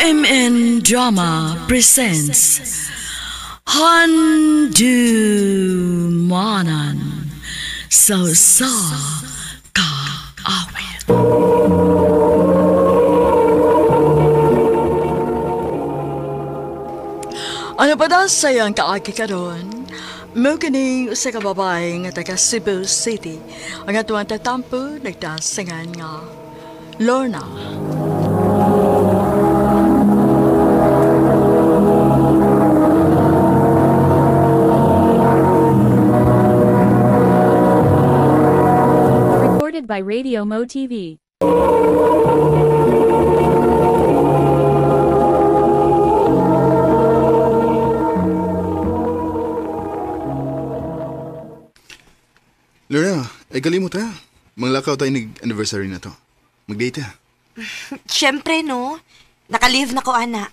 MN Drama presents Handumanan So Ka Awit. Ano pa daw sayang kaagi ka doon? Mo kining sa kababay nga taga Cebu City ang atuang tatampo nagdasingan nga Lorna. Recorded by Radio Mo TV. Lorna, ay kalimot ha. Manglakaw tayo nag-anniversary na to. Mag-date ha. Siyempre, no? Naka-leave na ko, ana.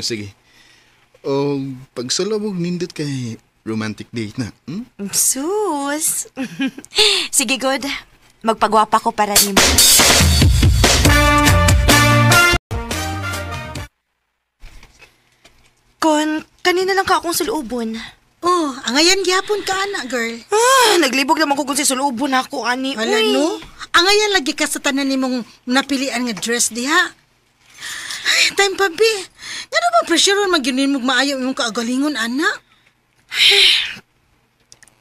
Sige. O pagsalabog nindot kay romantic date na. Sus! Sige, good. Magpagwapa ko para ni mo. Kanina lang ka akong sulubon. Oh, angayan gyapon ka, ana, girl. Naglibog naman ko kung si sulubon ako, ani. Wala, Uy. no? Angayan lagi ka sa tanan nimong napilian nga dress diha. Ay, time pa, be. Ano ba pressure magyunin mo maayaw imong kaagalingon, ana?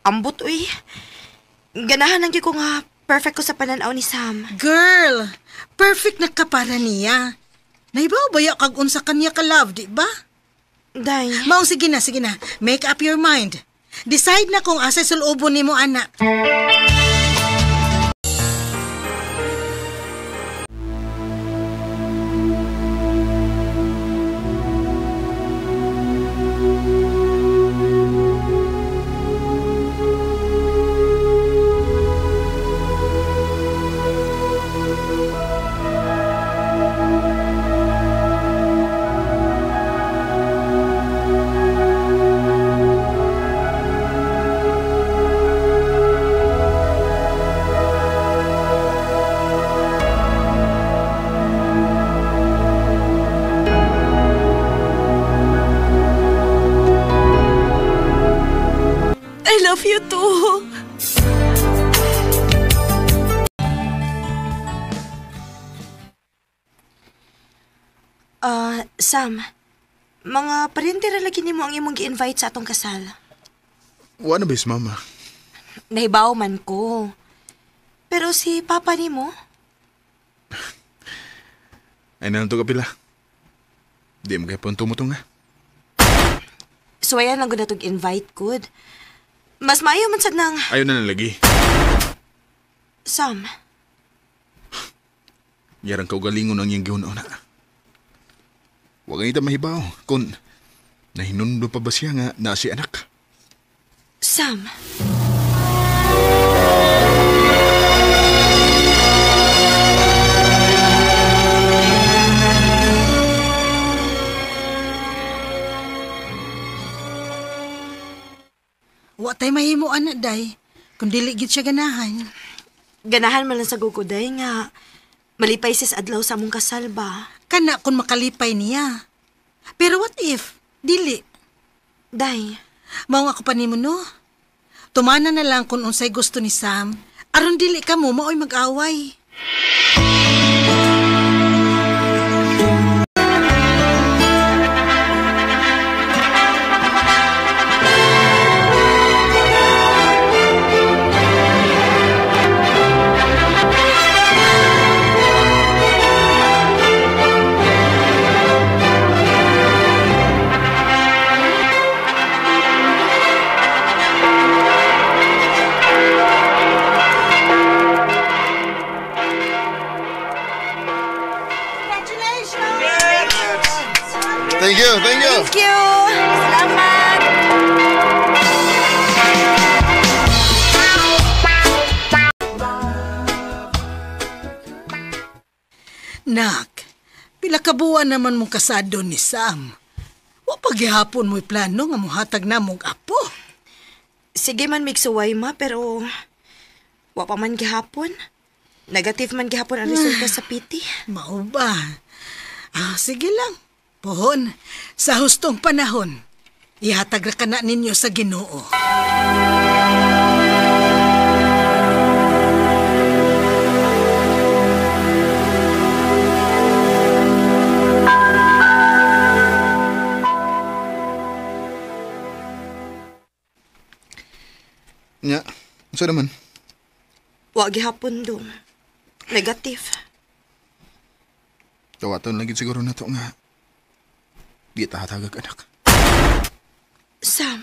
Ambot, uy. Ganahan lang ko nga perfect ko sa pananaw ni Sam. Girl, perfect na ka para niya. Naibaw baya kag unsa kanya ka love, di ba? Day. Mao, sige na. Make up your mind. Decide na kung asa sulubon nimo, ana. I love you too. Sam, mga parentira lagi nimo ang imong gi-invite sa atong kasal. Wala ba mama? Nahibaw man ko. Pero si papa nimo, Ay nanto ka pila. Di mo kaya tumutong nga. suwayan lang ko na itong invite, good. Mas maayo man sad nang, Ayaw na lagi. Sam, Yarang kaugalingon ang iyang gawin na. Huwag nga ita mahibaw kung nahinundo pa ba siya nga na si anak. Sam. Wa tay mahimo, ana, day. Kung dili gid siya ganahan. Ganahan man lang sa guguday nga. Malipay sis adlaw sa mong kasal ba? Kana kung makalipay niya. Pero what if? Dili. Day, Mao nga ako pa nimo, no? Tumana na lang kung unsay gusto ni Sam. Aron dili ka mo, maoy mag-away. Thank you. thank you! Salamat! Nak, pila ka buwan naman mong kasado ni Sam. Wa paghihapon mo'y plano nga muhatag na mong apo. Sige man migsuway ma, pero wa pa man gihapon. Negative man gihapon ang resulta sa PT. Mao ba? Sige lang. Pohon, sa hustong panahon, ihatag ra ka na ninyo sa Ginoo. Nya, unsa naman? Wa gihapon dong. Negative. Kawaton lagi siguro na to nga. Di tahatagag anak. Sam,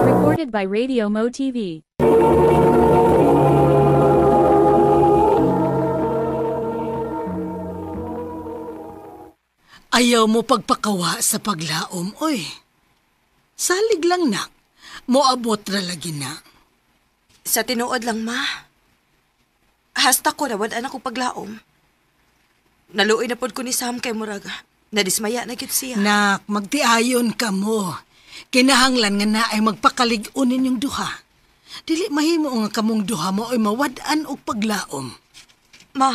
Recorded by Radio Mo TV. Ayaw mo pagpakawa sa paglaom, oy. Salig lang nak, moabot ra lagi na. sa tinuod lang, ma. Hasta ko na wadaan ako paglaom. Naluoy na pod ko ni Sam kay Muraga. Nadismaya na gid siya. Nak, magtiayon ka mo. Kinahanglan nga na ay magpakalig-on ninyong duha. Dili mahimo nga kamong duha mo ay mawad-an og paglaom. Ma,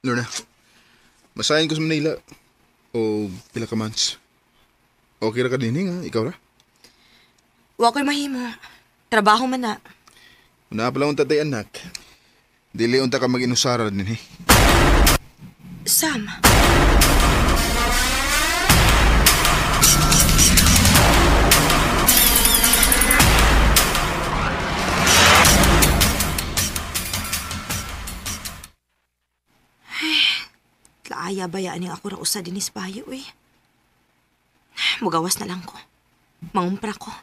Lorna, masahin ko sa Manila. O pila ka months. Okay ra ka din nga, ikaw ra? wa ko'y mahimo. Trabaho man na. Una pa lang ang tatay anak. Dili unta ka mag-inusara din eh. Sam, laaya bayaan niya ako ra usa dinis payo eh. Mugawas na lang ko. Mangumpra ko.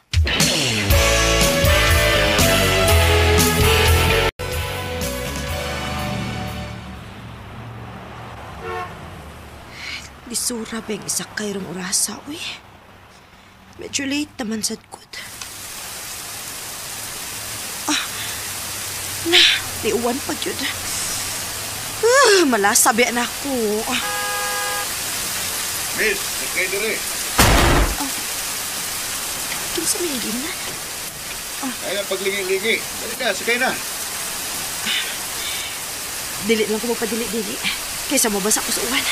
Lisura ba yung isa kayrong orasa, uy? Medyo late naman sad good. Tiuwan pa yun. Malasabi na ako. Miss, sakay dere. Kinsa may hindi na? Ay, pagligi-ligi. Dali ka, sakay na. Dili lang ko magpadili-dili. Kaysa mabasa ko sa uwan.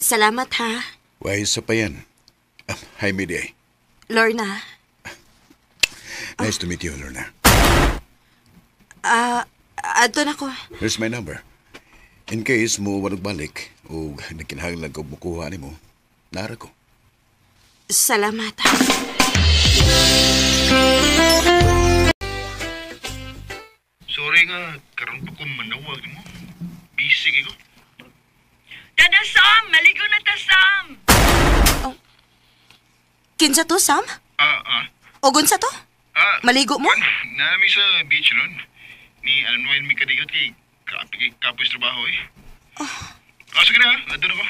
Salamat ha, Why, isa pa yan. Hi, Miday. Lorna. Nice to meet you, Lorna. Adto na ko. Here's my number. In case mo warog balik o nagkinahanglan ko bukuha ni mo, nara ko. Salamat ha. Sorry nga, karon pa ko manawag mo. Busy ko. Dada Sam, maligo na ta Sam. Kinsa to, Sam? Ogon sa to? Maligo mo? Nami sa beach ron. Ni Anuel mi kadigat kay kapos trabaho eh. Sige na, adto na ko.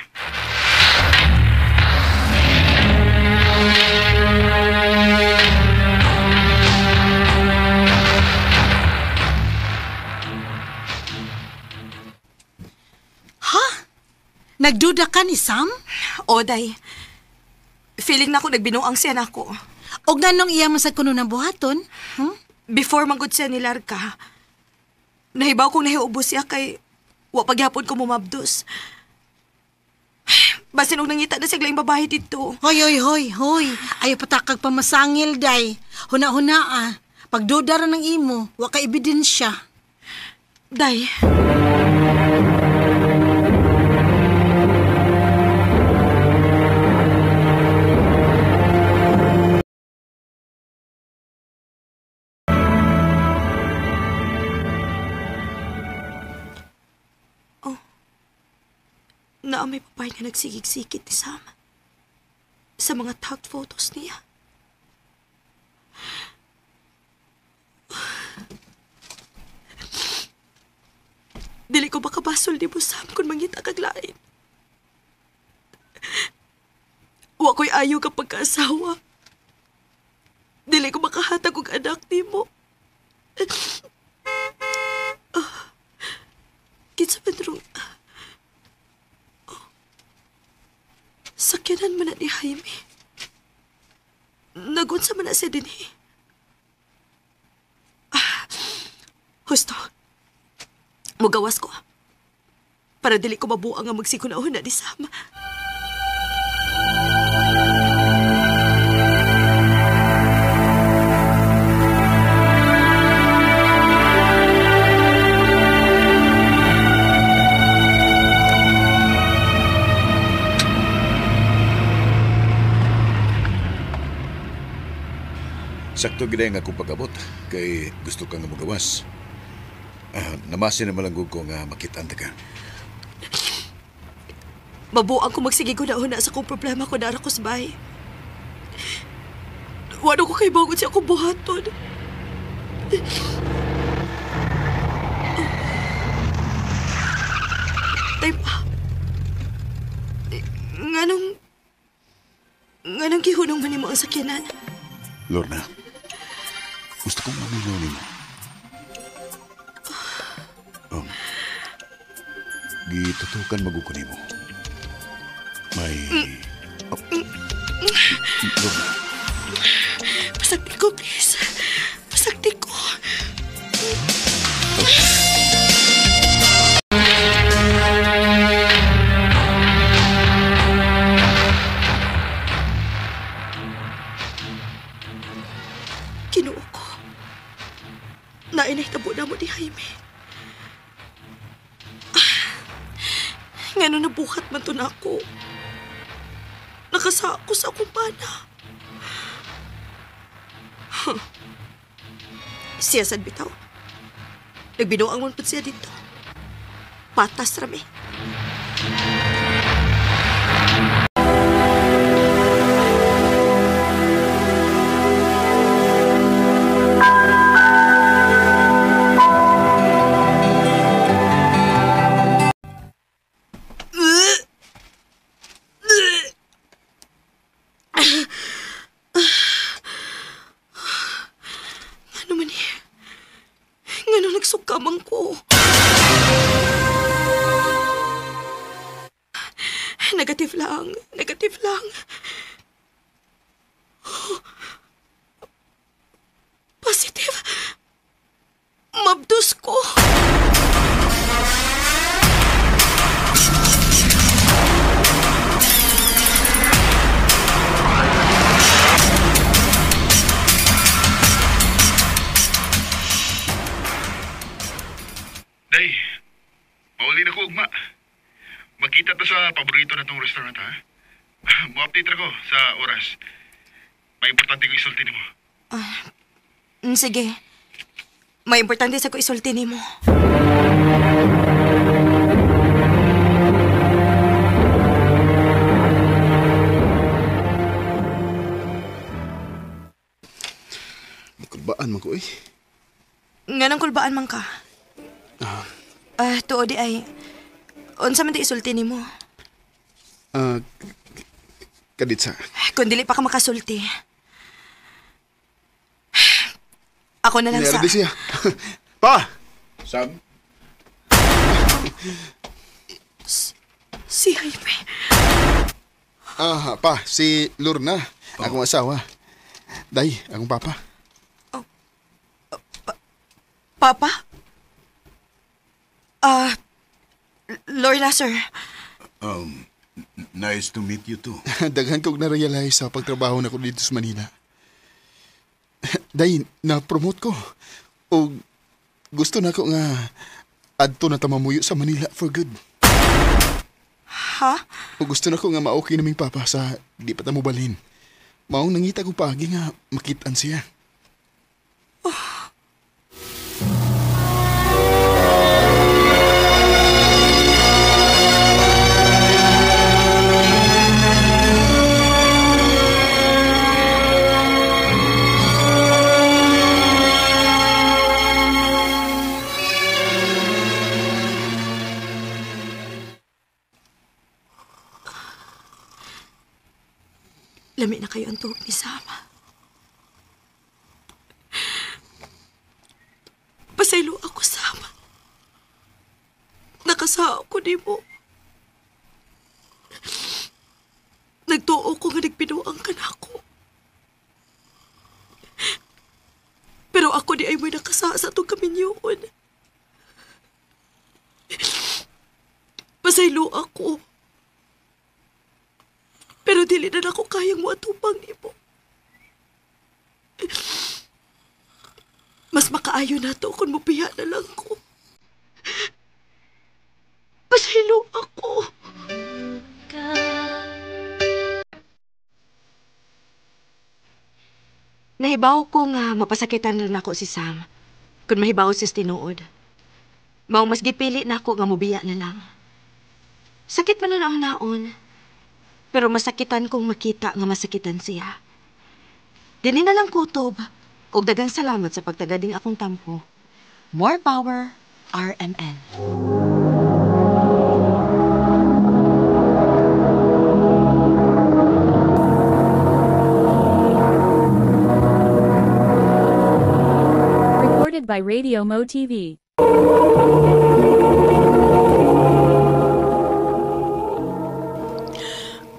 Nagduda ka ni Sam? Oday. Feeling na ako nagbinuang siya na ako. Og nanong iya man sa kuno ng buhaton? Before magod siya nilar ka, nahibaw kong nahiubos siya kay wa pagyapon ko mumabdos. Basin og nangita na siya laing babae dito. Hoy. Ayaw patakag pamasangil, day. Huna-huna Pagduda ra ng imo, wa ka ebidensya. Day. Na may papay na nagsigig-sigit ni Sam sa mga tagged photos niya. Dili ko makabasol ni mo, Sam, kung mangita kag lain. Wa ko'y ayaw ka pagkaasawa. Dili ko makahatag og anak ni mo. Kinsa man rong... Sakyanan man na ni Jaime. Nagunsa man na siya din eh. Husto. Mugawas ko. Para dili ko mabuang ang magsikunahon na ni Sam. Sakto gid nga akong pag-abot kay gusto kang magawas. Namasin na malanggog ko nga makitanta ka. Mabuang ko magsigigunahon na sa kong problema ko nara ko sa bahay. Wano ko kay bangon siya akong buhaton. Tay pa. Nganong gihunong man mo ang sakyanan? Lorna, gusto kong maminaw ni mo. Gitutukan magukuni mo. May... Lorna. Pasakti ko, please. Pasakti ko. Kinuo ko. Nainahitabo na mo ni Jaime. Ngano nabuhat man to na ako. Nakasako sa akong pana. Siya sad bitaw. Nagbinuang man po siya dito. Patas rami. Nagsukamang ko. Negative lang. Negative lang. Positive. Mabdus ko. Day, mauli na ko, ugma. Magkita to sa paborito na tong restaurant, ha? Mo-update ako sa oras. May importante ko isulti ni mo. Sige. May importante sa ko isulti ni mo. Kulbaan man ko, eh. Nga nang kulbaan man ka? Tuo di ay, unsa man di isulti ni mo? Kaditsa. Kung dili pa ka makasulti. Ako na lang sa... Nayari siya. Pa! Sam? Si Jaime. Pa, si Lorna, akong asawa. Day, akong papa. Papa? Lorna, sir. Nice to meet you too. Daghan kong na-realize sa pagtrabaho na ko dito sa Manila. Day, na-promote ko. O gusto na ko nga adto na tamamuyo sa Manila for good. Ha? O gusto na ko nga ma-okay naming papa sa di pa tamo balhin. Maong nangita ko pagi nga makitaan siya. Lami na kayo ang tuhog ni Sama. Pasaylo ako, Sama. Nakasao ko di mo. Nagtuo ko nga nagpinuang ka na ako. Pero ako di ay mo'y nakasa sa itong kaminyoon. Pasaylo ako. Pero dili na ako kayang matupang ni mo. Mas makaayo na to kung mupiha na lang ko. Pasaylo ako. Nahibaw ko nga mapasakitan na ako si Sam. Kung mahibaw si tinuod. Mao mas gipili na ako nga mubiya na lang. Sakit man na ang naon. Pero masakitan kong makita nga masakitan siya. Dili na lang kutob. Ug daghang salamat sa pagtagading akong tampo. More power, RMN. Recorded by Radio Mo TV.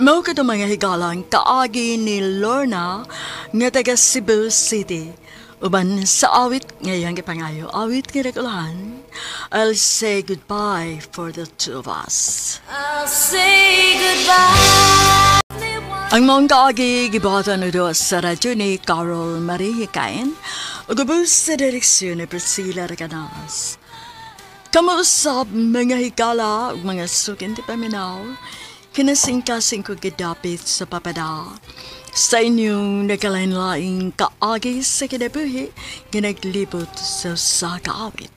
Mao kadto mga higalang kaagi ni Lorna nga taga Cebu City. Uban sa awit ngayang gipangayo, awit nga regulahan, I'll say goodbye for the two of us. I'll say goodbye. Ang mong kaagi gibatan udo sa radyo ni Carol Marie Hikain ug ubos sa direksyon ni Priscilla Reganas. Kamuusap mga higala ug mga sukin ti paminaw, kinasingkasing ko gidapit sa papada sa inyong nagkalain-laing kaagi sa kinabuhi ginaglibot sa kaawit.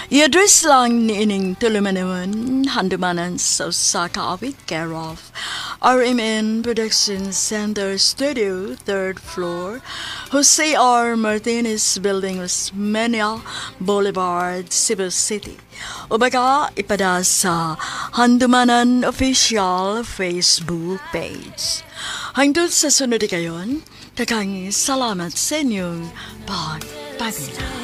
I-address lang ni ining tulumanon handumanan sa kaawit care of RMN Production Center Studio, 3rd floor, Jose R. Martinez Building, Osmeña Boulevard, Cebu City. O baka ipada sa Handumanan Official Facebook page. Hangtod sa sunod kayon, kakang salamat sa inyong pagpabila.